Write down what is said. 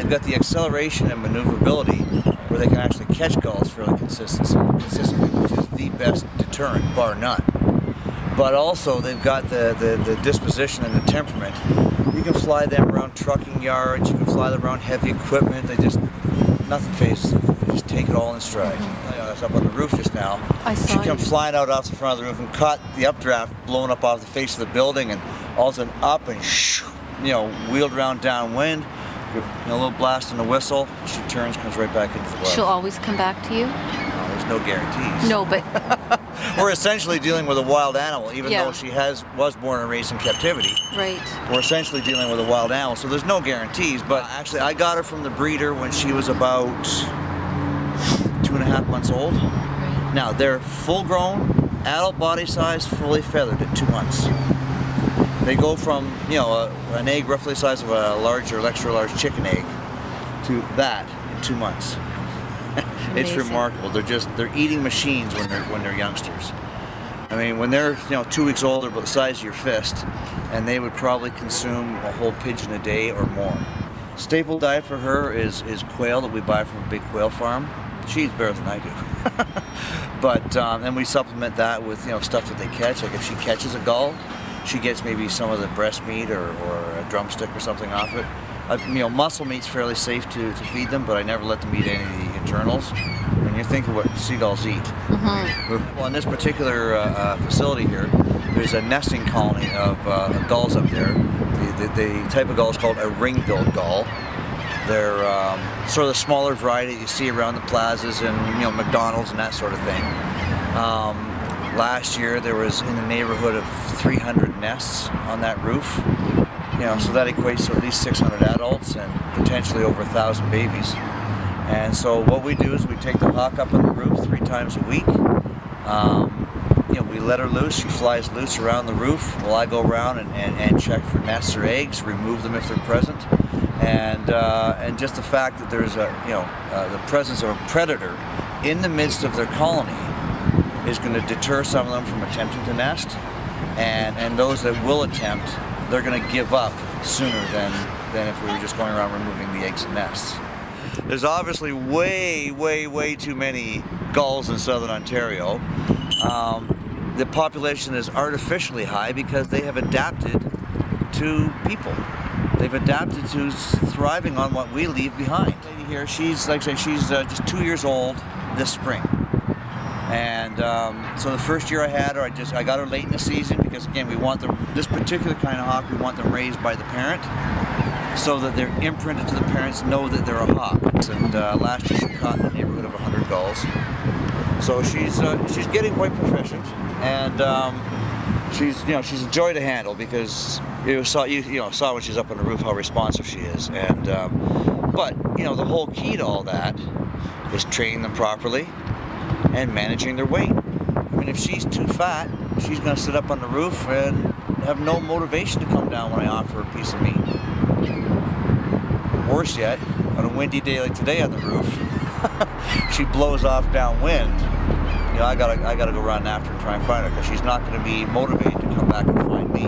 they've got the acceleration and maneuverability where they can actually catch gulls fairly consistently, which is the best deterrent, bar none. But also they've got the disposition and the temperament. You can fly them around trucking yards, you can fly them around heavy equipment, nothing phases them. They just take it all in stride. I was up on the roof just now. She came flying out off the front of the roof and caught the updraft blowing up off the face of the building, and all of a sudden up and wheeled around downwind. A little blast and a whistle. She turns, comes right back into the water. She'll always come back to you? No, there's no guarantees. No, but we're essentially dealing with a wild animal, even though she was born and raised in captivity. Right. We're essentially dealing with a wild animal, so there's no guarantees. But actually, I got her from the breeder when she was about 2.5 months old. Right. Now they're full-grown, adult body size, fully feathered at 2 months. They go from, an egg roughly the size of a large or extra large chicken egg to that in 2 months. It's remarkable. They're eating machines when they're youngsters. I mean, when they're 2 weeks old, they're about the size of your fist, and they would probably consume a whole pigeon a day or more. Staple diet for her is quail that we buy from a big quail farm. She eats better than I do. But and we supplement that with stuff that they catch. Like if she catches a gull, she gets maybe some of the breast meat or a drumstick or something off it. Muscle meat's fairly safe to feed them, but I never let them eat any of the internals. When you think of what seagulls eat. Mm-hmm. Well, in this particular facility here, there's a nesting colony of gulls up there. The type of gull is called a ring-billed gull. They're sort of the smaller variety that you see around the plazas and McDonald's and that sort of thing. Last year there was in the neighborhood of 300 nests on that roof. So that equates to at least 600 adults and potentially over 1,000 babies. And so what we do is we take the hawk up on the roof 3 times a week. We let her loose. She flies loose around the roof. Well, I go around and check for nests or eggs, remove them if they're present, and just the fact that there's the presence of a predator in the midst of their colony is going to deter some of them from attempting to nest, and those that will attempt, they're going to give up sooner than if we were just going around removing the eggs and nests. There's obviously way too many gulls in southern Ontario. The population is artificially high because they have adapted to people. They've adapted to thriving on what we leave behind. Lady here, she's like I say, she's just 2 years old this spring. And so the first year I had her, I got her late in the season because again, we want this particular kind of hawk, we want them raised by the parent so that they're imprinted to the parents, know that they're a hawk. And last year she caught in the neighborhood of 100 gulls. So she's getting quite proficient, and she's a joy to handle because you saw when she's up on the roof how responsive she is. And but the whole key to all that is training them properly and managing their weight. I mean, if she's too fat, she's going to sit up on the roof and have no motivation to come down when I offer her a piece of meat. Worse yet, on a windy day like today on the roof, she blows off downwind. I gotta go run after her and try and find her because she's not going to be motivated to come back and find me.